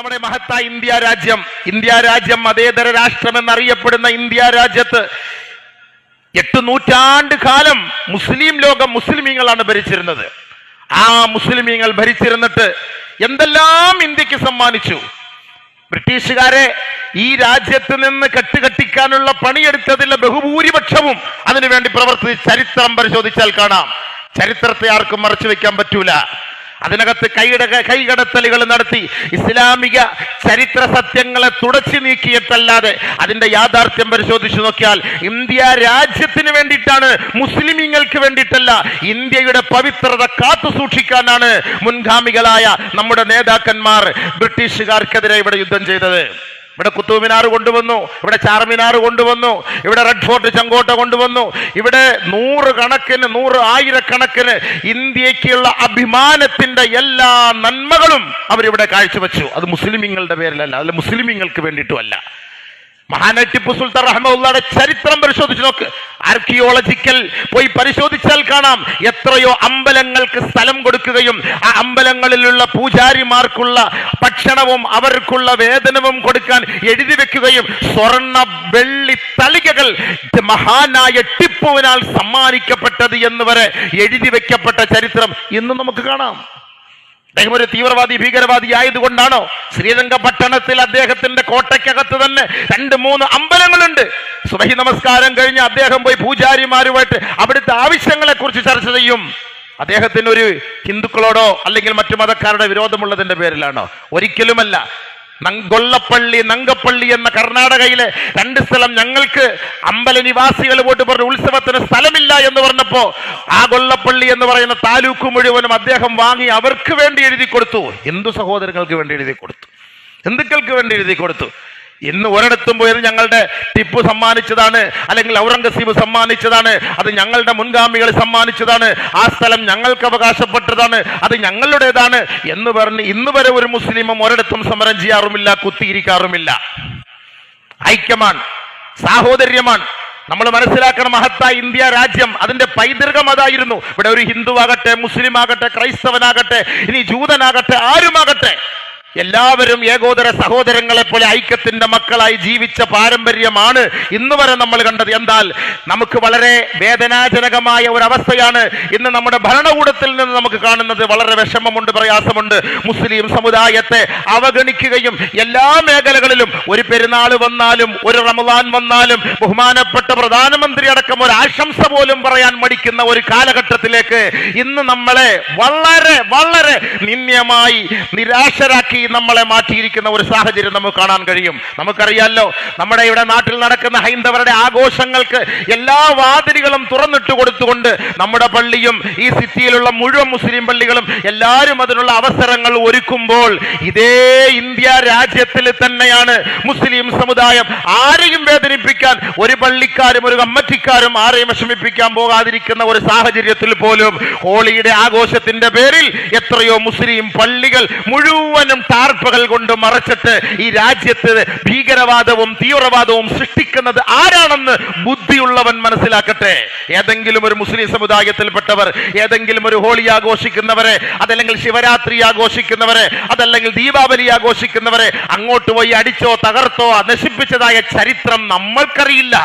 നമ്മുടെ മഹത്തായ ഇന്ത്യ രാജ്യം മതേതര രാഷ്ട്രം എന്നറിയപ്പെടുന്ന ഇന്ത്യ രാജ്യത്ത് 8 നൂറ്റാണ്ട് കാലം മുസ്ലിം ലോകം മുസ്ലിമീങ്ങളാണ് ഭരിച്ചിരുന്നത്. ആ മുസ്ലിമീങ്ങൾ ഭരിച്ചിരുന്നിട്ട് എന്തെല്ലാം ഇന്ത്യക്ക് സമ്മാനിച്ചു. ബ്രിട്ടീഷുകാരെ ഈ രാജ്യത്ത് നിന്ന് കെട്ടുകെട്ടിക്കാനുള്ള പണിയെടുത്തതിലെ ബഹുഭൂരിപക്ഷവും അതിനുവേണ്ടി പ്രവർത്തിച്ച ചരിത്രം പരിശോധിച്ചാൽ കാണാം. ചരിത്രത്തെ ആർക്കും മറച്ചു വെക്കാൻ പറ്റൂല. അതിനകത്ത് കൈകടത്തലുകൾ നടത്തി ഇസ്ലാമിക ചരിത്ര സത്യങ്ങളെ തുടച്ചു നീക്കിയിട്ടല്ലാതെ അതിന്റെ യാഥാർത്ഥ്യം പരിശോധിച്ചു നോക്കിയാൽ ഇന്ത്യ രാജ്യത്തിന് വേണ്ടിയിട്ടാണ്, മുസ്ലിമീങ്ങൾക്ക് വേണ്ടിയിട്ടല്ല. ഇന്ത്യയുടെ പവിത്രത കാത്തു സൂക്ഷിക്കാനാണ് മുൻഗാമികളായ നമ്മുടെ നേതാക്കന്മാർ ബ്രിട്ടീഷുകാർക്കെതിരെ ഇവിടെ യുദ്ധം ചെയ്തത്. ഇവിടെ കുത്തബ് മിനാർ കൊണ്ടുവന്നു, ഇവിടെ ചാർമിനാർ കൊണ്ടുവന്നു, ഇവിടെ റെഡ് ഫോർട്ട് ചെങ്കോട്ട കൊണ്ടുവന്നു. ഇവിടെ ആയിരക്കണക്കിന് ഇന്ത്യക്കുള്ള അഭിമാനത്തിന്റെ എല്ലാ നന്മകളും അവരിവിടെ കാഴ്ചവെച്ചു. അത് മുസ്ലിമീങ്ങളുടെ പേരിലല്ല, അല്ല മുസ്ലിമീങ്ങൾക്ക് വേണ്ടിയിട്ടുമല്ല. മഹാനായ ടിപ്പു സുൽത്താൻ റഹ്മത്തുള്ളാഹിയുടെ ചരിത്രം പരിശോധിച്ച് നോക്ക്. ആർക്കിയോളജിക്കൽ പോയി പരിശോധിച്ചാൽ കാണാം എത്രയോ അമ്പലങ്ങൾക്ക് സ്ഥലം കൊടുക്കുകയും ആ അമ്പലങ്ങളിലുള്ള പൂജാരിമാർക്കുള്ള ഭക്ഷണവും അവർക്കുള്ള വേതനവും കൊടുക്കാൻ എഴുതി വെക്കുകയും സ്വർണ്ണ വെള്ളി തളികകൾ മഹാനായ ടിപ്പുവിനാൽ സമ്മാനിക്കപ്പെട്ടത് എന്ന് വരെ എഴുതി വെക്കപ്പെട്ട ചരിത്രം ഇന്ന് നമുക്ക് കാണാം. അദ്ദേഹം ഒരു തീവ്രവാദി ഭീകരവാദി ആയതുകൊണ്ടാണോ ശ്രീലങ്ക പട്ടണത്തിൽ അദ്ദേഹത്തിന്റെ കോട്ടയ്ക്കകത്ത് തന്നെ 2-3 അമ്പലങ്ങളുണ്ട്. സുബഹി നമസ്കാരം കഴിഞ്ഞ് അദ്ദേഹം പോയി പൂജാരിമാരുമായിട്ട് അവിടുത്തെ ആവശ്യങ്ങളെ കുറിച്ച് ചർച്ച ചെയ്യും. അദ്ദേഹത്തിന് ഒരു ഹിന്ദുക്കളോടോ അല്ലെങ്കിൽ മറ്റു മതക്കാരുടെ വിരോധമുള്ളതിന്റെ പേരിലാണോ? ഒരിക്കലുമല്ല. നങ്കപ്പള്ളി എന്ന കർണാടകയിലെ 2 സ്ഥലം ഞങ്ങൾക്ക് അമ്പല നിവാസികൾ പോയിട്ട് പറഞ്ഞു ഉത്സവത്തിന് സ്ഥലമില്ല എന്ന് പറഞ്ഞപ്പോ ആ ഗൊള്ളപ്പള്ളി എന്ന് പറയുന്ന താലൂക്ക് മുഴുവനും അദ്ദേഹം വാങ്ങി അവർക്ക് വേണ്ടി എഴുതി കൊടുത്തു. ഹിന്ദു സഹോദരങ്ങൾക്ക് വേണ്ടി എഴുതി കൊടുത്തു, ഹിന്ദുക്കൾക്ക് വേണ്ടി എഴുതി കൊടുത്തു. ഇന്ന് ഒരിടത്തും പോയത് ഞങ്ങളുടെ ടിപ്പു സമ്മാനിച്ചതാണ്, അല്ലെങ്കിൽ ഔറംഗസീബ് സമ്മാനിച്ചതാണ്, അത് ഞങ്ങളുടെ മുൻഗാമികൾ സമ്മാനിച്ചതാണ്, ആ സ്ഥലം ഞങ്ങൾക്ക് അവകാശപ്പെട്ടതാണ്, അത് ഞങ്ങളുടേതാണ് എന്ന് പറഞ്ഞ് ഇന്ന് വരെ ഒരു മുസ്ലിമും ഒരിടത്തും സമരം ചെയ്യാറുമില്ല, കുത്തിയിരിക്കാറുമില്ല. ഐക്യമാണ്, സാഹോദര്യമാണ്. നമ്മൾ മനസ്സിലാക്കണം, മഹത്തായ ഇന്ത്യ രാജ്യം അതിന്റെ പൈതൃകം അതായിരുന്നു. ഇവിടെ ഒരു ഹിന്ദുവാകട്ടെ, മുസ്ലിം ആകട്ടെ, ക്രൈസ്തവനാകട്ടെ, ഇനി ജൂതനാകട്ടെ, ആരുമാകട്ടെ, എല്ലാവരും ഏകോദര സഹോദരങ്ങളെ പോലെ ഐക്യത്തിന്റെ മക്കളായി ജീവിച്ച പാരമ്പര്യമാണ് ഇന്ന് വരെ നമ്മൾ കണ്ടത്. എന്നാൽ നമുക്ക് വളരെ വേദനാജനകമായ ഒരു അവസ്ഥയാണ് ഇന്ന് നമ്മുടെ ഭരണകൂടത്തിൽ നിന്ന് നമുക്ക് കാണുന്നത്. വളരെ വിഷമമുണ്ട്, പ്രയാസമുണ്ട്. മുസ്ലിം സമുദായത്തെ അവഗണിക്കുകയും എല്ലാ മേഖലകളിലും ഒരു പെരുന്നാൾ വന്നാലും ഒരു റമദാൻ വന്നാലും ബഹുമാനപ്പെട്ട പ്രധാനമന്ത്രി അടക്കം ഒരു ആശംസ പോലും പറയാൻ മടിക്കുന്ന ഒരു കാലഘട്ടത്തിലേക്ക് ഇന്ന് നമ്മളെ വളരെ വളരെ നിന്ദ്യമായി നിരാശരാക്കി നമ്മളെ മാറ്റിയിരിക്കുന്ന ഒരു സാഹചര്യം നമുക്ക് കാണാൻ കഴിയും. നമുക്കറിയാലോ, നമ്മുടെ ഇവിടെ നാട്ടിൽ നടക്കുന്ന ഹൈന്ദവരുടെ ആഘോഷങ്ങൾക്ക് എല്ലാ വാതിലുകളും തുറന്നിട്ട് കൊടുത്തുകൊണ്ട് നമ്മുടെ പള്ളിയും ഈ സിറ്റിയിലുള്ള മുഴുവൻ മുസ്ലിം പള്ളികളും എല്ലാവരും അതിനുള്ള അവസരങ്ങൾ ഒരുക്കുമ്പോൾ ഇതേ ഇന്ത്യ രാജ്യത്തിൽ തന്നെയാണ് മുസ്ലിം സമുദായം ആരെയും വേദനിപ്പിക്കാൻ, ഒരു പള്ളിക്കാരും ഒരു കമ്മിറ്റിക്കാരും ആരെയും വിഷമിപ്പിക്കാൻ പോകാതിരിക്കുന്ന ഒരു സാഹചര്യത്തിൽ പോലും ഹോളിയുടെ ആഘോഷത്തിന്റെ പേരിൽ എത്രയോ മുസ്ലിം പള്ളികൾ മുഴുവനും ടാർപ്പുകൾ കൊണ്ട് മറച്ചിട്ട് ഈ രാജ്യത്ത് ഭീകരവാദവും തീവ്രവാദവും സൃഷ്ടിക്കുന്നത് ആരാണെന്ന് ബുദ്ധിയുള്ളവൻ മനസ്സിലാക്കട്ടെ. ഏതെങ്കിലും ഒരു മുസ്ലിം സമുദായത്തിൽപ്പെട്ടവർ ഏതെങ്കിലും ഒരു ഹോളി ആഘോഷിക്കുന്നവരെ, അതല്ലെങ്കിൽ ശിവരാത്രി ആഘോഷിക്കുന്നവരെ, അതല്ലെങ്കിൽ ദീപാവലി ആഘോഷിക്കുന്നവരെ അങ്ങോട്ട് പോയി അടിച്ചോ തകർത്തോ നശിപ്പിച്ചതായ ചരിത്രം നമ്മൾക്കറിയില്ല.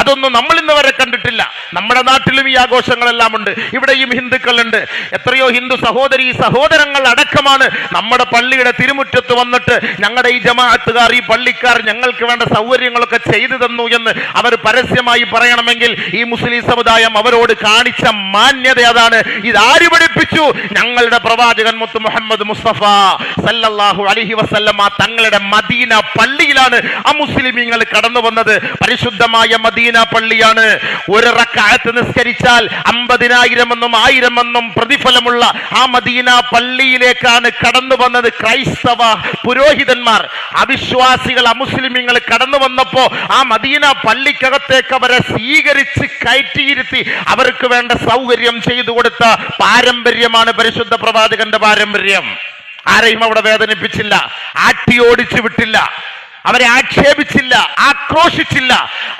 അതൊന്നും നമ്മൾ ഇന്ന് വരെ കണ്ടിട്ടില്ല. നമ്മുടെ നാട്ടിലും ഈ ആഘോഷങ്ങളെല്ലാം ഉണ്ട്, ഇവിടെയും ഹിന്ദുക്കളുണ്ട്. എത്രയോ ഹിന്ദു സഹോദരങ്ങൾ അടക്കമാണ് നമ്മുടെ പള്ളിയുടെ തിരുമുറ്റത്ത് വന്നിട്ട് ഞങ്ങളുടെ ഈ ജമാഅത്തുകാർ, ഈ പള്ളിക്കാർ ഞങ്ങൾക്ക് വേണ്ട സൗകര്യങ്ങളൊക്കെ ചെയ്തു തന്നു എന്ന് അവർ പരസ്യമായി പറയണമെങ്കിൽ ഈ മുസ്ലിം സമുദായം അവരോട് കാണിച്ച മാന്യത അതാണ്. ഇതാര് പഠിപ്പിച്ചു? ഞങ്ങളുടെ പ്രവാചകൻ മുത്ത് മുഹമ്മദ് മുസ്തഫ സല്ലല്ലാഹു അലൈഹി വസല്ലമ തങ്ങളുടെ മദീന പള്ളിയിലാണ് ആ മുസ്ലിമീങ്ങൾ കടന്നു വന്നത്. പരിശുദ്ധമായ മദീന പള്ളിയാണ്. ഒരു റക്അത്ത് നിസ്കരിച്ചാൽ 50,000 എന്നും 1000 എന്നും പ്രതിഫലമുള്ള ആ മദീന പള്ളിയിലേക്കാണ് കടന്നു വന്നത് ക്രൈസ്തവ പുരോഹിതന്മാർ. അവിശ്വാസികൾ, അമുസ്ലിമീങ്ങൾ കടന്നു വന്നപ്പോ ആ മദീന പള്ളിക്കകത്തേക്ക് അവരെ സ്വീകരിച്ച് കയറ്റിയിരുത്തി അവർക്ക് വേണ്ട സൗകര്യം ചെയ്തു കൊടുത്ത പാരമ്പര്യമാണ് പരിശുദ്ധ പ്രവാചകന്റെ പാരമ്പര്യം. ആരെയും അവിടെ വേദനിപ്പിച്ചില്ല, ആട്ടി ഓടിച്ചു വിട്ടില്ല. അവരെ ആക്ഷേപിച്ചില്ല, ആക്രോശിച്ചില്ല.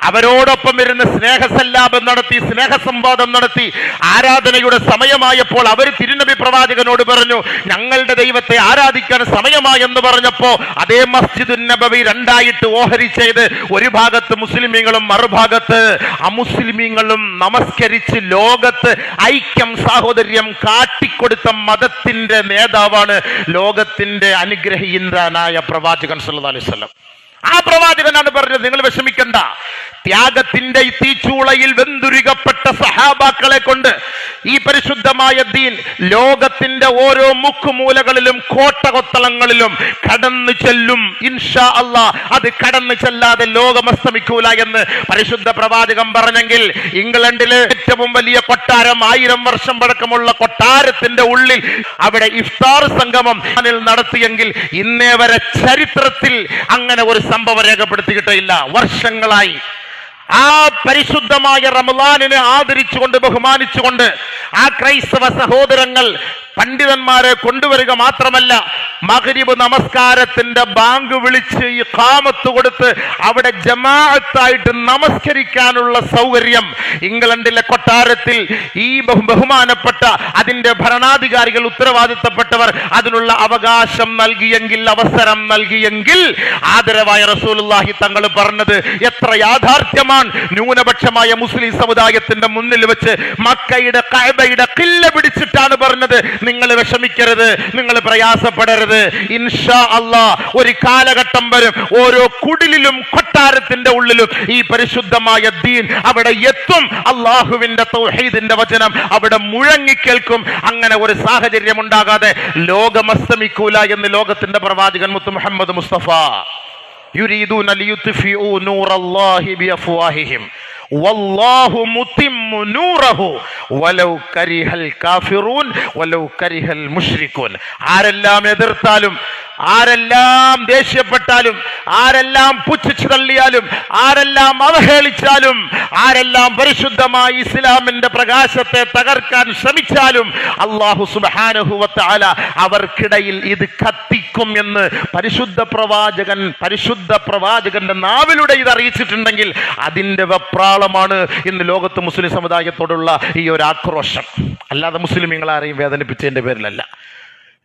അവരോടൊപ്പം ഇരുന്ന് സ്നേഹസല്ലാപം നടത്തി, സ്നേഹസംവാദം നടത്തി. ആരാധനയുടെ സമയമായപ്പോൾ അവർ തിരുനബി പ്രവാചകനോട് പറഞ്ഞു, ഞങ്ങളുടെ ദൈവത്തെ ആരാധിക്കാൻ സമയമായെന്ന് പറഞ്ഞപ്പോ അതേ മസ്ജിദുൻ നബവി രണ്ടായിട്ട് ഓഹരി ചെയ്ത് ഒരു ഭാഗത്ത് മുസ്ലിമീങ്ങളും മറുഭാഗത്ത് അമുസ്ലിമീങ്ങളും നമസ്കരിച്ച് ലോകത്ത് ഐക്യം സാഹോദര്യം കാട്ടിക്കൊടുത്ത മതത്തിന്റെ നേതാവാണ് ലോകത്തിന്റെ അനുഗ്രഹീന്ദ്രനായ പ്രവാചകൻ സല്ലല്ലാഹു അലൈഹി വസല്ലം. ആ പ്രവാചകനാണ് പറഞ്ഞത്, നിങ്ങൾ വിഷമിക്കണ്ട, ത്യാഗത്തിന്റെ തീച്ചൂളയിൽ വെന്തുരുകപ്പെട്ട സഹാബാക്കളെ കൊണ്ട് ഈ പരിശുദ്ധമായ ദീൻ ലോകത്തിന്റെ ഓരോ മുക്കുമൂലകളിലും കോട്ടകൊത്തളങ്ങളിലും കടന്നു ചെല്ലും. ഇൻഷാ അല്ലാഹ് അത് കടന്നു ചെല്ലാതെ ലോകം അസ്തമിക്കൂല എന്ന് പരിശുദ്ധ പ്രവാചകൻ പറഞ്ഞെങ്കിൽ, ഇംഗ്ലണ്ടിലെ ഏറ്റവും വലിയ കൊട്ടാരം, 1000 വർഷം പഴക്കമുള്ള കൊട്ടാരത്തിന്റെ ഉള്ളിൽ അവിടെ ഇഫ്താർ സംഗമം നടത്തിയെങ്കിൽ ഇന്നേ വരെ ചരിത്രത്തിൽ അങ്ങനെ ഒരു സംഭവം രേഖപ്പെടുത്തിയിട്ടില്ല. വർഷങ്ങളായി ആ പരിശുദ്ധമായ റമളാനിനെ ആദരിച്ചുകൊണ്ട് ബഹുമാനിച്ചുകൊണ്ട് ആ ക്രൈസ്തവ സഹോദരങ്ങൾ പണ്ഡിതന്മാരെ കൊണ്ടുവരിക മാത്രമല്ല, മഗ്രിബ് നമസ്കാരത്തിന്റെ ബാങ്ക് വിളിച്ച് ഇഖാമത്ത് കൊടുത്ത് അവിടെ ജമാഅത്തായിട്ട് നമസ്കരിക്കാനുള്ള സൗകര്യം ഇംഗ്ലണ്ടിലെ കൊട്ടാരത്തിൽ ഈ ബഹുമാനപ്പെട്ട അതിന്റെ ഭരണാധികാരികൾ, ഉത്തരവാദിത്തപ്പെട്ടവർ അതിനുള്ള അവകാശം നൽകിയെങ്കിൽ, അവസരം നൽകിയെങ്കിൽ, ആദരവായ റസൂലുള്ളാഹി തങ്ങൾ പറഞ്ഞത് എത്ര യാഥാർത്ഥ്യമാണ്. ന്യൂനപക്ഷമായ മുസ്ലിം സമുദായത്തിന്റെ മുന്നിൽ വെച്ച് മക്കയുടെ കഅബയുടെ ഖില്ല പിടിച്ചിട്ടാണ് പറഞ്ഞത്, നിങ്ങൾ വിഷമിക്കരുത്, നിങ്ങൾ പ്രയാസപ്പെടരുത്, ഇൻഷാ അല്ലാഹ് ഒരു കാലഘട്ടം വരും, ഓരോ കുടിലിലും കൊട്ടാരത്തിന്റെ ഉള്ളിലും ഈ പരിശുദ്ധമായ ദീൻ അവിടെ എത്തും. അള്ളാഹുവിന്റെ തൗഹീദിന്റെ വചനം അവിടെ മുഴങ്ങിക്കേൾക്കും. അങ്ങനെ ഒരു സാഹചര്യം ഉണ്ടാകാതെ ലോകം അസ്തമിക്കൂല എന്ന് ലോകത്തിന്റെ പ്രവാചകൻ മുത്ത് മുഹമ്മദ് മുസ്തഫ. യുരീദൂന ലിയുത്ഫിഉ നൂറല്ലാഹി ബിഅഫ്വാഹിഹിം വല്ലാഹു മുതിമ്മു നൂറഹു വലൗ കരിഹൽ കാഫിറൂൻ വലൗ കരിഹൽ മുശ്രികൂൻ. ആരെല്ലാം എതിർത്താലും, ആരെല്ലാം ദേഷ്യപ്പെട്ടാലും, ആരെല്ലാം പുച്ഛിച്ചു തള്ളിയാലും, ആരെല്ലാം അവഹേളിച്ചാലും, ആരെല്ലാം പരിശുദ്ധമായ ഇസ്ലാമിന്റെ പ്രകാശത്തെ തകർക്കാൻ ശ്രമിച്ചാലും അല്ലാഹു സുബ്ഹാനഹു വ തആല അവർക്കിടയിൽ ഇത് കത്തിക്കും എന്ന് പരിശുദ്ധ പ്രവാചകന്റെ നാവിലൂടെ ഇത് അറിയിച്ചിട്ടുണ്ടെങ്കിൽ അതിന്റെ വെപ്രാളമാണ് ഇന്ന് ലോകത്ത് മുസ്ലിം സമുദായത്തോടുള്ള ഈ ഒരു ആക്രോശം. അല്ലാതെ മുസ്ലിമീങ്ങളെ ആരെയും വേദനിപ്പിച്ചതിന്റെ പേരിലല്ല.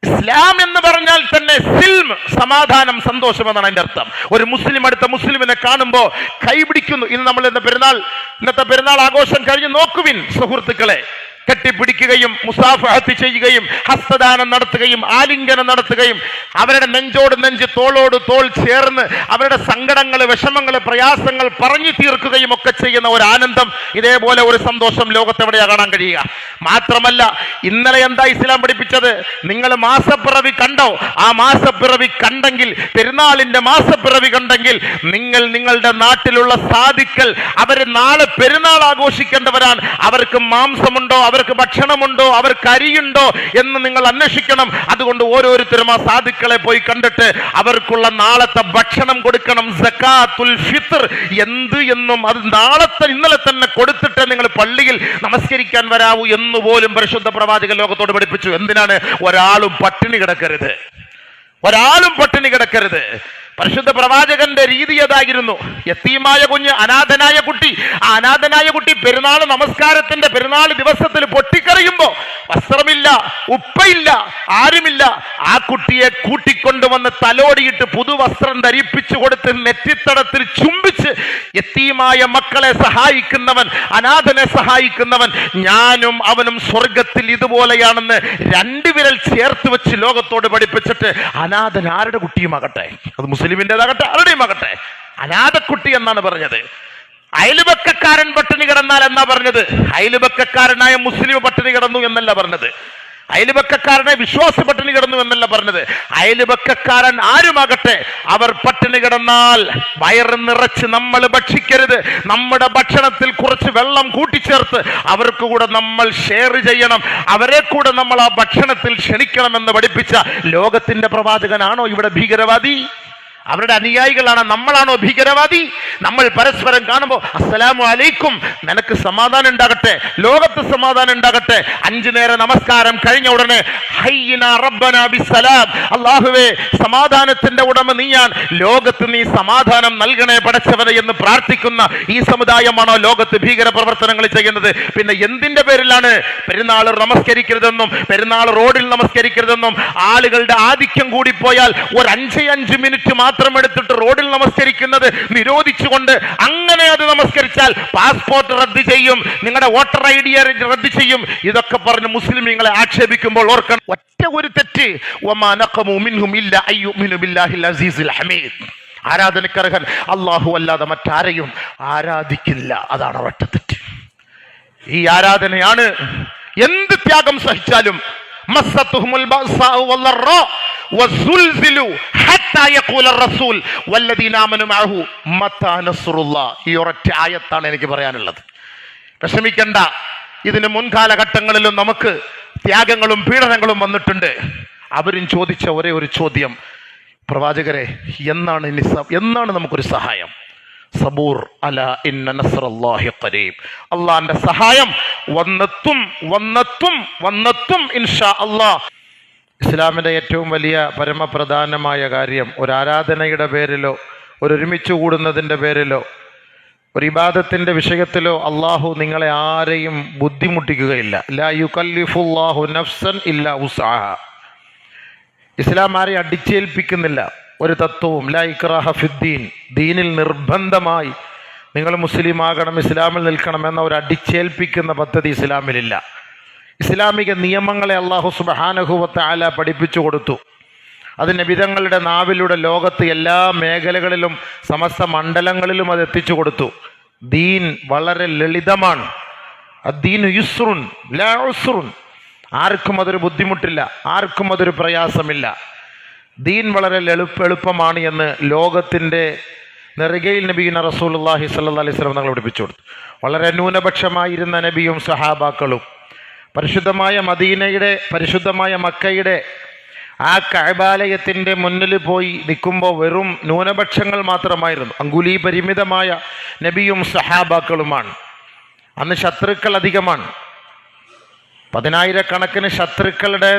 ഇസ്ലാം എന്ന് പറഞ്ഞാൽ തന്നെ സിൽം, സമാധാനം, സന്തോഷം എന്നാണ് അതിന്റെ അർത്ഥം. ഒരു മുസ്ലിം അടുത്ത മുസ്ലിമിനെ കാണുമ്പോ കൈപിടിക്കുന്നു. ഇന്ന് നമ്മൾ ഇന്നത്തെ പെരുന്നാൾ ആഘോഷം കഴിഞ്ഞ് നോക്കുവിൻ സുഹൃത്തുക്കളെ, കെട്ടിപ്പിടിക്കുകയും മുസാഫഹത്ത് ചെയ്യുകയും ഹസ്തദാനം നടത്തുകയും ആലിംഗനം നടത്തുകയും അവരുടെ നെഞ്ചോട് നെഞ്ച്, തോളോട് തോൾ ചേർന്ന് അവരുടെ സങ്കടങ്ങൾ, വിഷമങ്ങൾ, പ്രയാസങ്ങൾ പറഞ്ഞു തീർക്കുകയും ഒക്കെ ചെയ്യുന്ന ഒരു ആനന്ദം, ഇതേപോലെ ഒരു സന്തോഷം ലോകത്തെവിടെയാ കാണാൻ കഴിയുക? മാത്രമല്ല, ഇന്നലെ എന്താ ഇസ്ലാം പഠിപ്പിച്ചത്? നിങ്ങൾ മാസപ്പിറവി കണ്ടോ? ആ മാസപ്പിറവി കണ്ടെങ്കിൽ, പെരുന്നാളിന്റെ മാസപ്പിറവി കണ്ടെങ്കിൽ, നിങ്ങളുടെ നാട്ടിലുള്ള സാധുക്കൾ അവര് നാളെ പെരുന്നാൾ ആഘോഷിക്കേണ്ടവരാണ്. അവർക്ക് മാംസമുണ്ടോ, അവർക്ക് ഭക്ഷണമുണ്ടോ, അവർക്ക് അരിയുണ്ടോ എന്ന് നിങ്ങൾ അന്വേഷിക്കണം. അതുകൊണ്ട് ഓരോരുത്തരും ആ സാധുക്കളെ പോയി കണ്ടിട്ട് അവർക്കുള്ള നാളത്തെ ഭക്ഷണം കൊടുക്കണം. സകാത്തുൽ ഫിത്ർ എന്നും അത് ഇന്നലെ തന്നെ കൊടുത്തിട്ട് നിങ്ങൾ പള്ളിയിൽ നമസ്കരിക്കാൻ വരാവൂ എന്ന് പോലും പരിശുദ്ധ പ്രവാചകൻ ലോകത്തോട് പഠിപ്പിച്ചു. എന്തിനാണ്? ഒരാളും പട്ടിണി കിടക്കരുത്, ഒരാളും പട്ടിണി കിടക്കരുത്. പരിശുദ്ധ പ്രവാചകന്റെ രീതി അതായിരുന്നു. യതീമായ കുഞ്ഞ്, അനാഥനായ കുട്ടി, ആ അനാഥനായ കുട്ടി പെരുന്നാൾ നമസ്കാരത്തിന്റെ പെരുന്നാൾ ദിവസത്തിൽ പൊട്ടിക്കറിയുമ്പോ വസ്ത്രമില്ല, ഉപ്പയില്ല, ആരുമില്ല. ആ കുട്ടിയെ കൂട്ടിക്കൊണ്ടുവന്ന് തലോടിയിട്ട് പുതുവസ്ത്രം ധരിപ്പിച്ചു കൊടുത്ത് നെറ്റിത്തടത്തിൽ ചുംബിച്ച് യതീമായ മക്കളെ സഹായിക്കുന്നവൻ, അനാഥനെ സഹായിക്കുന്നവൻ, ഞാനും അവനും സ്വർഗത്തിൽ ഇതുപോലെയാണെന്ന് 2 വിരൽ ചേർത്ത് വെച്ച് ലോകത്തോട് പഠിപ്പിച്ചിട്ട് അനാഥൻ ആരുടെ കുട്ടിയുമാകട്ടെ, അത് മുസ്ലിമിൻ്റെതാകട്ടെ ആരുടെയും ആകട്ടെ, അനാഥക്കുട്ടി എന്നാണ് പറഞ്ഞത്. അയൽപക്കക്കാരൻ പട്ടിണി കിടന്നാൽ എന്നാ പറഞ്ഞത്? അയൽപക്കക്കാരനായ മുസ്ലിം പട്ടിണി കിടന്നു എന്നല്ല പറഞ്ഞത്. അയൽപക്കക്കാരനായ വിശ്വാസി പട്ടിണി കിടന്നു എന്നല്ല പറഞ്ഞത്. അയൽപക്കക്കാരൻ ആരുമാകട്ടെ, അവർ പട്ടിണി കിടന്നാൽ വയറ് നിറച്ച് നമ്മൾ ഭക്ഷിക്കരുത്. നമ്മുടെ ഭക്ഷണത്തിൽ കുറച്ച് വെള്ളം കൂട്ടിച്ചേർത്ത് അവർക്ക് കൂടെ നമ്മൾ ഷെയർ ചെയ്യണം, അവരെ കൂടെ നമ്മൾ ആ ഭക്ഷണത്തിൽ ക്ഷണിക്കണമെന്ന് പഠിപ്പിച്ച ലോകത്തിന്റെ പ്രവാചകനാണോ ഇവിടെ ഭീകരവാദി? അവരുടെ അനുയായികളാണ്. നമ്മളാണോ ഭീകരവാദി? നമ്മൾ പരസ്പരം കാണുമ്പോൾ അസ്സലാമു അലൈക്കും, നിനക്ക് സമാധാനം ഉണ്ടാകട്ടെ, ലോകത്ത് സമാധാനം ഉണ്ടാകട്ടെ. 5 നേര നമസ്കാരം കഴിഞ്ഞ ഉടനെ ഹയ്യിനാ റബ്ബനാ ബിസ്സലാം, അല്ലാഹുവേ സമാധാനത്തിന്റെ ഉടമ നീയാണ്, ലോകത്ത് നീ സമാധാനം നൽകണേ പടച്ചവനെ എന്ന് പ്രാർത്ഥിക്കുന്ന ഈ സമുദായമാണോ ലോകത്ത് ഭീകര പ്രവർത്തനങ്ങൾ ചെയ്യുന്നത്? പിന്നെ എന്തിന്റെ പേരിലാണ് പെരുന്നാൾ നമസ്കരിക്കരുതെന്നും പെരുന്നാൾ റോഡിൽ നമസ്കരിക്കരുതെന്നും ആളുകളുടെ ആധിക്യം കൂടി പോയാൽ ഒരു 5 മിനിറ്റ് മാത്രം എടുത്തിട്ട് റോഡിൽ നമസ്കരിക്കുന്നത് നിരോധിച്ചുകൊണ്ട് അങ്ങനെ അത് നമസ്കരിച്ചാൽ പാസ്പോർട്ട് റദ്ദ് ചെയ്യും, നിങ്ങളുടെ വോട്ടർ ID റദ്ദ് ചെയ്യും, ഇതൊക്കെ പറഞ്ഞ് മുസ്ലിമീങ്ങളെ ആക്ഷേപിക്കുമ്പോൾ ഓർക്കണം ഒറ്റ ഒരു തെറ്റ്, വമാ നഖമു മിൻഹും ഇല്ലാ അയ്യുമിനു ബില്ലാഹിൽ അസീസിൽ ഹമീദ്. ആരാധനക്കർഹൻ അല്ലാഹു അല്ലാതെ മറ്റാരെയും ആരാധിക്കില്ല. അതാണ് ഒറ്റ തെറ്റ്. ഈ ആരാധനയാണ് എന്ത് ത്യാഗം സഹിച്ചാലും മസ്സത്തുഹുമുൽ ബഅ്സാഉ വല്ലറാ വസുൽസിലു ഹത്താ യഖൂല റസൂൽ വല്ലദീന ആമനു മഅഹു മത്താ നസ്റുല്ലാഹ്. ഈ ഒരൊറ്റ ആയത്താണ് എനിക്ക് പറയാനുള്ളത്. വിഷമിക്കണ്ട, ഇതിന് മുൻകാലഘട്ടങ്ങളിലും നമുക്ക് ത്യാഗങ്ങളും പീഡനങ്ങളും വന്നിട്ടുണ്ട്. അവരും ചോദിച്ച ഒരേ ഒരു ചോദ്യം, പ്രവാചകരെ എന്നാണ് നമുക്കൊരു സഹായം? സബൂർ അല ഇന്ന നസ്റല്ലാഹി ഖരീബ്. അള്ളാന്റെ സഹായം വന്നെത്തും ഇൻഷാ അല്ലാഹ്. ഇസ്ലാമിന്റെ ഏറ്റവും വലിയ പരമപ്രധാനമായ കാര്യം ഒരു ആരാധനയുടെ പേരിലോ ഒരുമിച്ച് കൂടുന്നതിൻ്റെ പേരിലോ ഒരു ഇബാദത്തിന്റെ വിഷയത്തിലോ അള്ളാഹു നിങ്ങളെ ആരെയും ബുദ്ധിമുട്ടിക്കുകയില്ല. ലാ യുകല്ലിഫുല്ലാഹു നഫ്സൻ ഇല്ലാ ഉസ്അഹ. ഇസ്ലാം ആരെയും അടിച്ചേൽപ്പിക്കുന്നില്ല ഒരു തത്വവും. ലാ ഇക്റാഹ ഫിദ്ദീൻ. ദീനിൽ നിർബന്ധമായി നിങ്ങൾ മുസ്ലിം ആകണം, ഇസ്ലാമിൽ നിൽക്കണം എന്ന ഒരു അടിച്ചേൽപ്പിക്കുന്ന പദ്ധതി ഇസ്ലാമിലില്ല. ഇസ്ലാമിക നിയമങ്ങളെ അല്ലാഹു സുബ്ഹാനഹു വ തആല പഠിപ്പിച്ചു കൊടുത്തു. അത് നബിതങ്ങളുടെ നാവിലൂടെ ലോകത്ത് എല്ലാ മേഖലകളിലും സമസ്ത മണ്ഡലങ്ങളിലും അത് എത്തിച്ചു കൊടുത്തു. ദീൻ വളരെ ലളിതമാണ്. അദ്ദീനു യുസ്റുൻ ലാ ഉസ്റുൻ. ആർക്കും അതൊരു ബുദ്ധിമുട്ടില്ല, ആർക്കും അതൊരു പ്രയാസമില്ല. ദീൻ വളരെ എളുപ്പമാണ് എന്ന് ലോകത്തിൻ്റെ നെറുകയിൽ നബിയുന റസൂലുള്ളാഹി സ്വല്ലല്ലാഹി അലൈഹി വസല്ലം തങ്ങൾ പഠിപ്പിച്ചു കൊടുത്തു. വളരെ ന്യൂനപക്ഷമായിരുന്ന നബിയും സഹാബാക്കളും പരിശുദ്ധമായ മദീനയുടെ പരിശുദ്ധമായ മക്കയുടെ ആ കഅബാലയത്തിൻ്റെ മുന്നിൽ പോയി നിൽക്കുമ്പോൾ വെറും ന്യൂനപക്ഷങ്ങൾ മാത്രമായിരുന്നു. അങ്കുലി പരിമിതമായ നബിയും സഹാബാക്കളുമാണ്. അന്ന് ശത്രുക്കൾ അധികമാണ്. 10,000-കണക്കിന് ശത്രുക്കളുടെ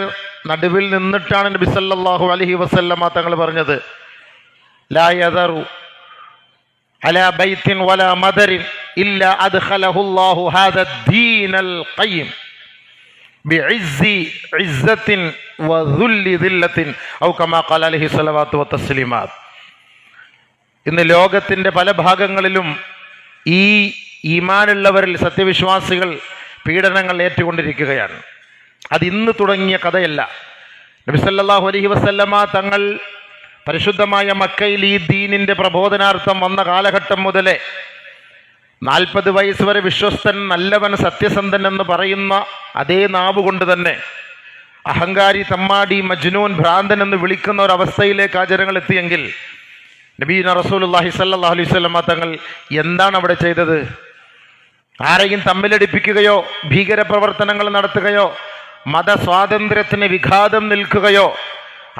നടുവിൽ നിന്നിട്ടാണ് നബി സല്ലല്ലാഹു അലൈഹി വസല്ലമ തങ്ങൾ പറഞ്ഞത്, ലാ യദറു അലാ ബൈത്തിൻ വലാ മദരിൻ ഇല്ലാ അദ്ഖലഹുല്ലാഹു ഹാദ ദീനൽ ഖയ്യിം ബിഇസ്സി ഇസ്സത്തിൻ വദുല്ലി ദില്ലത്തിൻ ഔ കമാ ഖാല അലൈഹി സ്വലവാത്തു വതസ്ലീമാത്ത്. ഇന്ന് ലോകത്തിൻ്റെ പല ഭാഗങ്ങളിലും ഈ ഈമാനുള്ളവരിൽ സത്യവിശ്വാസികൾ പീഡനങ്ങൾ ഏറ്റുകൊണ്ടിരിക്കുകയാണ്. അത് ഇന്ന് തുടങ്ങിയ കഥയല്ല. നബി സല്ലല്ലാഹു അലൈഹി വസല്ലമ തങ്ങൾ പരിശുദ്ധമായ മക്കയിൽ ഈ ദീനിൻ്റെ പ്രബോധനാർത്ഥം വന്ന കാലഘട്ടം മുതലേ 40 വയസ്സ് വരെ വിശ്വസ്തൻ, നല്ലവൻ, സത്യസന്ധൻ എന്ന് പറയുന്ന അതേ നാവ് കൊണ്ട് തന്നെ അഹങ്കാരി, തമ്മാടി, മജ്നൂൻ, ഭ്രാന്തൻ എന്ന് വിളിക്കുന്ന ഒരവസ്ഥയിലേക്ക് ആ ജനങ്ങൾ എത്തിയെങ്കിൽ നബീന റസൂലുള്ളാഹി സ്വല്ലല്ലാഹു അലൈഹി വസല്ലമ തങ്ങൾ എന്താണ് അവിടെ ചെയ്തത്? ആരെയും തമ്മിലടിപ്പിക്കുകയോ ഭീകരപ്രവർത്തനങ്ങൾ നടത്തുകയോ മതസ്വാതന്ത്ര്യത്തിന് വിഘാതം നിൽക്കുകയോ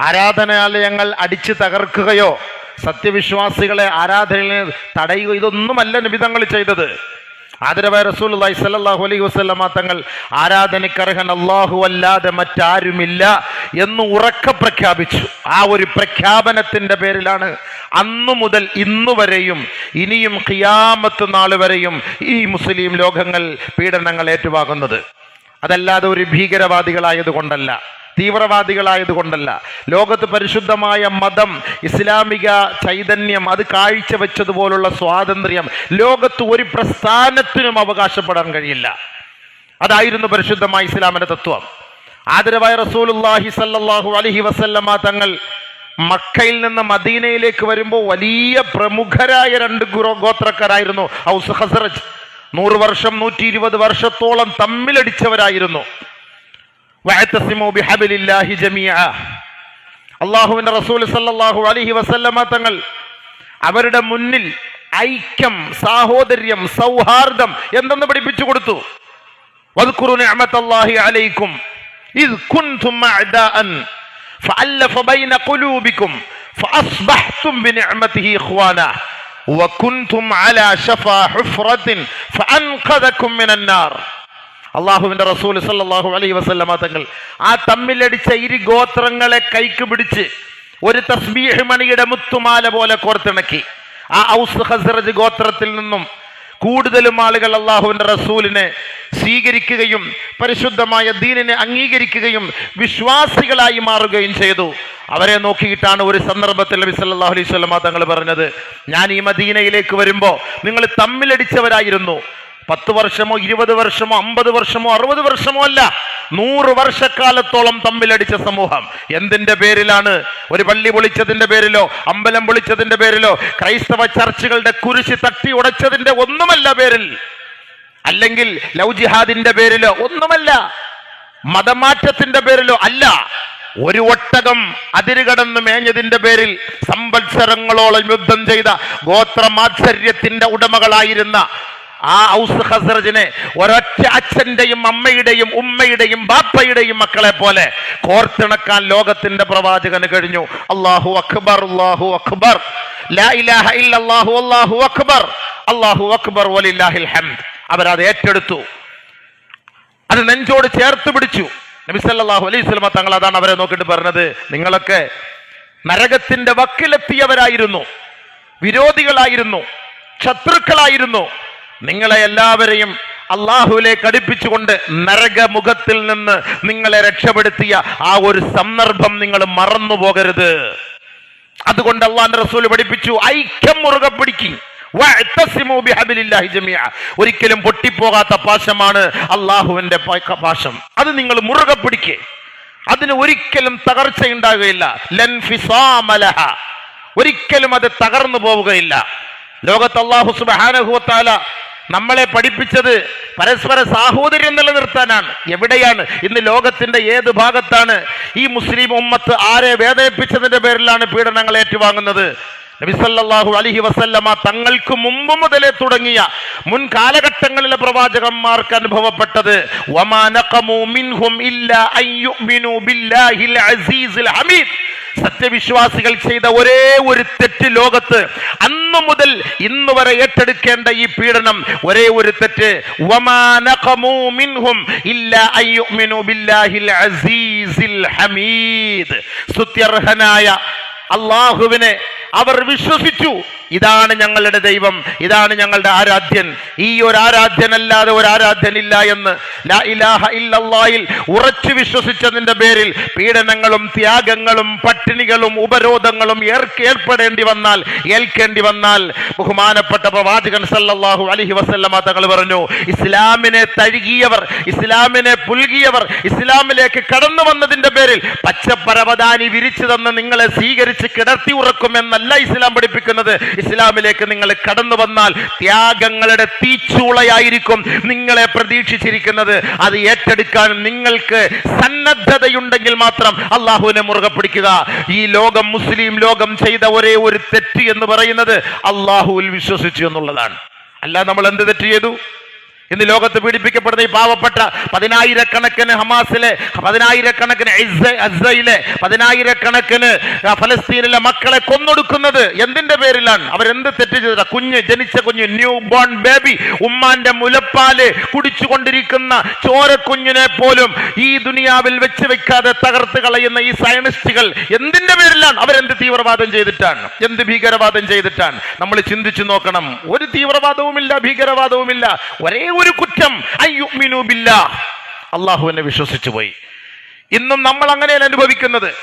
ആരാധനാലയങ്ങൾ അടിച്ചു തകർക്കുകയോ സത്യവിശ്വാസികളെ ആരാധനയിൽ തടയുക, ഇതൊന്നുമല്ല നബി തങ്ങൾ ചെയ്തത്. ആദരവായ റസൂലുള്ളാഹി സ്വല്ലല്ലാഹു അലൈഹി വസല്ലമ തങ്ങൾ ആരാധനക്കർഹൻ അല്ലാഹു അല്ലാതെ മറ്റാരുമില്ല എന്ന് ഉറക്കെ പ്രഖ്യാപിച്ചു. ആ ഒരു പ്രഖ്യാപനത്തിന്റെ പേരിലാണ് അന്നു മുതൽ ഇന്നു വരെയും ഇനിയും ഖിയാമത്ത് നാൾ വരെയും ഈ മുസ്ലിം ലോകങ്ങൾ പീഡനങ്ങൾ ഏറ്റുവാങ്ങുന്നത്. അതല്ലാതെ ഒരു ഭീകരവാദികളായതുകൊണ്ടല്ല, തീവ്രവാദികളായതുകൊണ്ടല്ല. ലോകത്ത് പരിശുദ്ധമായ മതം, ഇസ്ലാമിക ചൈതന്യം അത് കാഴ്ചവെച്ചതുപോലുള്ള സ്വാതന്ത്ര്യം ലോകത്ത് ഒരു പ്രസ്ഥാനത്തിനും അവകാശപ്പെടാൻ കഴിയില്ല. അതായിരുന്നു പരിശുദ്ധമായ ഇസ്ലാമിന്റെ തത്വം. ആദരവായ റസൂലുള്ളാഹി സ്വല്ലല്ലാഹു അലൈഹി വസല്ലമ തങ്ങൾ മക്കയിൽ നിന്ന് മദീനയിലേക്ക് വരുമ്പോൾ വലിയ പ്രമുഖരായ 2 ഗോത്രക്കാരായിരുന്നു ഔസ് ഖസ്റജ്. 100 വർഷം 120 വർഷത്തോളം തമ്മിലടിച്ചവരായിരുന്നു. വഅതസിമു ബിഹബ്ലില്ലാഹി ജമീഅ. അല്ലാഹുവിന്റെ റസൂൽ സല്ലല്ലാഹു അലൈഹി വസല്ലമ തങ്ങൾ അവരുടെ മുന്നിൽ ഐക്യം, സാഹോദര്യം, സൗഹാർദ്ദം എന്തെന്ന് പഠിപ്പിച്ചു കൊടുത്തു. വദ്കുറു നിഅമതല്ലാഹി അലൈക്കും ഇദ് കുൻതും അഅദാഅൻ ഫഅല്ലഫ ബൈന ഖുലൂബിക്കും فأصبحتم بنعمته إخوانا وكنتم على شفا حفرة فأنقذكم من النار. അള്ളാഹുവിന്റെ റസൂൽ സല്ലല്ലാഹു അലൈഹി വസല്ലമ തങ്ങൾ ആ തമ്മിലടിച്ച ഇരു ഗോത്രങ്ങളെ കൈക്ക് പിടിച്ച് ഒരു തസ്ബീഹ് മണിയുടെ മുത്തുമാല പോലെ കോർത്തിണക്കി. ആ ഔസ് ഖസ്റജ് ഗോത്രത്തിൽ നിന്നും കൂടുതലും ആളുകൾ അള്ളാഹുവിന്റെ റസൂലിനെ സ്വീകരിക്കുകയും പരിശുദ്ധമായ ദീനിനെ അംഗീകരിക്കുകയും വിശ്വാസികളായി മാറുകയും ചെയ്തു. അവരെ നോക്കിയിട്ടാണ് ഒരു സന്ദർഭത്തിൽ നബി സല്ലല്ലാഹു അലൈഹി വസല്ലമ തങ്ങൾ പറഞ്ഞത്, ഞാൻ ഈ മദീനയിലേക്ക് വരുമ്പോൾ നിങ്ങൾ തമ്മിലടിച്ചവരായിരുന്നു. 10 വർഷമോ 20 വർഷമോ 50 വർഷമോ 60 വർഷമോ അല്ല, 100 വർഷക്കാലത്തോളം തമ്മിലടിച്ച സമൂഹം. എന്തിന്റെ പേരിലാണ്? ഒരു പള്ളി പൊളിച്ചതിന്റെ പേരിലോ അമ്പലം പൊളിച്ചതിന്റെ പേരിലോ ക്രൈസ്തവ ചർച്ചുകളുടെ കുരിശ് തട്ടി ഉടച്ചതിന്റെ ഒന്നുമല്ല പേരിൽ, അല്ലെങ്കിൽ ലവ് ജിഹാദിന്റെ പേരിലോ ഒന്നുമല്ല, മതമാറ്റത്തിന്റെ പേരിലോ അല്ല. ഒരു ഒട്ടകം അതിരുകടന്ന് മേഞ്ഞതിന്റെ പേരിൽ സംവത്സരങ്ങളോളം യുദ്ധം ചെയ്ത ഗോത്രമാത്സര്യത്തിന്റെ ഉടമകളായിരുന്ന ആ ഔസ് ഖസ്റജിനെ ഒരൊറ്റ അച്ഛന്റെയും അമ്മയുടെയും ഉമ്മയുടെയും ബാപ്പയുടെയും മക്കളെ പോലെ കോർത്തിണക്കാൻ ലോകത്തിന്റെ പ്രവാചകന് കഴിഞ്ഞു. അല്ലാഹു അക്ബർ, അല്ലാഹു അക്ബർ, ലാ ഇലാഹ ഇല്ലല്ലാഹു, അല്ലാഹു അക്ബർ, അല്ലാഹു അക്ബർ വലില്ലാഹിൽ ഹംദ്. അവരത് ഏറ്റെടുത്തു, അത് നെഞ്ചോട് ചേർത്ത് പിടിച്ചു. നബി സല്ലല്ലാഹു അലൈഹി വസല്ലം തങ്ങൾ അതാണ് അവരെ നോക്കിയിട്ട് പറഞ്ഞത്, നിങ്ങളൊക്കെ നരകത്തിന്റെ വക്കിലെത്തിയവരായിരുന്നു, വിരോധികളായിരുന്നു, ശത്രുക്കളായിരുന്നു. നിങ്ങളെ എല്ലാവരെയും അള്ളാഹുവിലേക്ക് അടുപ്പിച്ചുകൊണ്ട് നരകമുഖത്തിൽ നിന്ന് നിങ്ങളെ രക്ഷപ്പെടുത്തിയ ആ ഒരു സന്ദർഭം നിങ്ങൾ മറന്നു പോകരുത്. അതുകൊണ്ട് അള്ളാഹുവിന്റെ റസൂൽ പഠിപ്പിച്ചു, ഐക്യം മുറുകെ പിടിക്കും. ഒരിക്കലും പൊട്ടിപ്പോകാത്ത പാശമാണ് അള്ളാഹുവിന്റെ പാശം. അത് നിങ്ങൾ മുറുകെ പിടിക്കേ, അതിന് ഒരിക്കലും തകർച്ചയുണ്ടാകുകയില്ല. ഒരിക്കലും അത് തകർന്നു പോവുകയില്ല. ലോകത്ത് അല്ലാഹു സുബ്ഹാനഹു വ തആല നമ്മളെ പഠിപ്പിച്ചത് പരസ്പര സാഹോദര്യം നിലനിർത്താനാണ്. എവിടെയാണ് ഇന്ന് ലോകത്തിന്റെ ഏത് ഭാഗത്താണ് ഈ മുസ്ലിം ഉമ്മത്ത് ആരെ വേദനിപ്പിച്ചതിന്റെ പേരിലാണ് പീഡനങ്ങൾ ഏറ്റുവാങ്ങുന്നത്? നബി സല്ലല്ലാഹു അലൈഹി വസല്ലമ തങ്ങൾക്ക് മുമ്പ് മുതലേ തുടങ്ങിയ മുൻ കാലഘട്ടങ്ങളിലെ പ്രവാചകന്മാർക്ക് അനുഭവപ്പെട്ടത്, വമാ നഖമു മിൻഹും ഇല്ലാ അൻ യുഅ്മിനു ബില്ലാഹിൽ അസീസിൽ ഹമീദ്. സത്യവിശ്വാസികൾ ചെയ്ത ഒരേ ഒരു തെറ്റ് ലോകത്ത് അന്നു മുതൽ ഇന്ന് വരെ ഏറ്റെടുക്കേണ്ട ഈ പീഡനം, ഒരേ ഒരു തെറ്റ്, വമാ നഖമു മിൻഹും ഇല്ലാ അൻ യുഅ്മിനു ബില്ലാഹിൽ അസീസിൽ ഹമീദ്. സ്തുത്യർഹനായ അല്ലാഹുവിനെ അവർ വിശ്വസിച്ചു. ഇതാണ് ഞങ്ങളുടെ ദൈവം, ഇതാണ് ഞങ്ങളുടെ ആരാധ്യൻ, ഈ ഒരു ആരാധ്യനല്ലാതെ ഒരു ആരാധ്യനില്ല എന്ന് ലാ ഇലാഹ ഇല്ലല്ലാഹിൽ ഉറച്ചു വിശ്വസിച്ചതിന്റെ പേരിൽ പീഡനങ്ങളും ത്യാഗങ്ങളും പട്ടിണികളും ഉപരോധങ്ങളും ഏൽക്കേണ്ടി വന്നാൽ ബഹുമാനപ്പെട്ട പ്രവാചകൻ സല്ലല്ലാഹു അലൈഹി വസല്ലമ തങ്ങൾ പറഞ്ഞു, ഇസ്ലാമിനെ തഴുകിയവർ, ഇസ്ലാമിനെ പുൽകിയവർ, ഇസ്ലാമിലേക്ക് കടന്നു വന്നതിന്റെ പേരിൽ പച്ചപ്പരവതാനി വിരിച്ചു തന്ന് നിങ്ങളെ സ്വീകരിച്ച് കിടത്തി ഉറക്കുമെന്നല്ല ഇസ്ലാം പഠിപ്പിക്കുന്നത്. ഇസ്ലാമിലേക്ക് നിങ്ങൾ കടന്നു വന്നാൽ ത്യാഗങ്ങളുടെ തീച്ചൂളയായിരിക്കും നിങ്ങളെ പ്രതീക്ഷിച്ചിരിക്കുന്നത്. അത് ഏറ്റെടുക്കാൻ നിങ്ങൾക്ക് സന്നദ്ധതയുണ്ടെങ്കിൽ മാത്രം അള്ളാഹുവിനെ മുറുകെ പിടിക്കുക. ഈ ലോകം, മുസ്ലിം ലോകം ചെയ്ത ഒരേ ഒരു തെറ്റ് എന്ന് പറയുന്നത് അള്ളാഹുവിൽ വിശ്വസിച്ചു എന്നുള്ളതാണ്. അല്ല, നമ്മൾ എന്ത് തെറ്റ് ചെയ്തു? ഇന്ന് ലോകത്ത് പീഡിപ്പിക്കപ്പെടുന്ന ഈ പാവപ്പെട്ട 10,000-കണക്കിന് ഹമാസിലെ, 10,000-കണക്കിന് അസ്സയിലെ, 10,000-കണക്കിന് ഫലസ്തീനിലെ മക്കളെ കൊന്നൊടുക്കുന്നത് എന്തിന്റെ പേരിലാണ്? അവരെന്ത് തെറ്റ് ചെയ്ത? ജനിച്ച കുഞ്ഞ്, ന്യൂ ബോൺ ബേബി, ഉമ്മാന്റെ മുലപ്പാല് കുടിച്ചുകൊണ്ടിരിക്കുന്ന ചോരക്കുഞ്ഞിനെ പോലും ഈ ദുനിയാവിൽ വെച്ച് വെക്കാതെ തകർത്ത് കളയുന്ന ഈ സയനിസ്റ്റുകൾ എന്തിന്റെ പേരിലാണ്? അവരെന്ത് തീവ്രവാദം ചെയ്തിട്ടാണ്? എന്ത് ഭീകരവാദം ചെയ്തിട്ടാണ്? നമ്മൾ ചിന്തിച്ചു നോക്കണം. ഒരു തീവ്രവാദവുമില്ല, ഭീകരവാദവുമില്ല. ഒരേ ഒരു കുറ്റം, അയ്യുമിനു ബില്ലാഹ്, അള്ളാഹുവിനെ വിശ്വസിച്ചു പോയി. ഇന്നും നമ്മൾ അങ്ങനെയാണ് അനുഭവിക്കുന്നത്.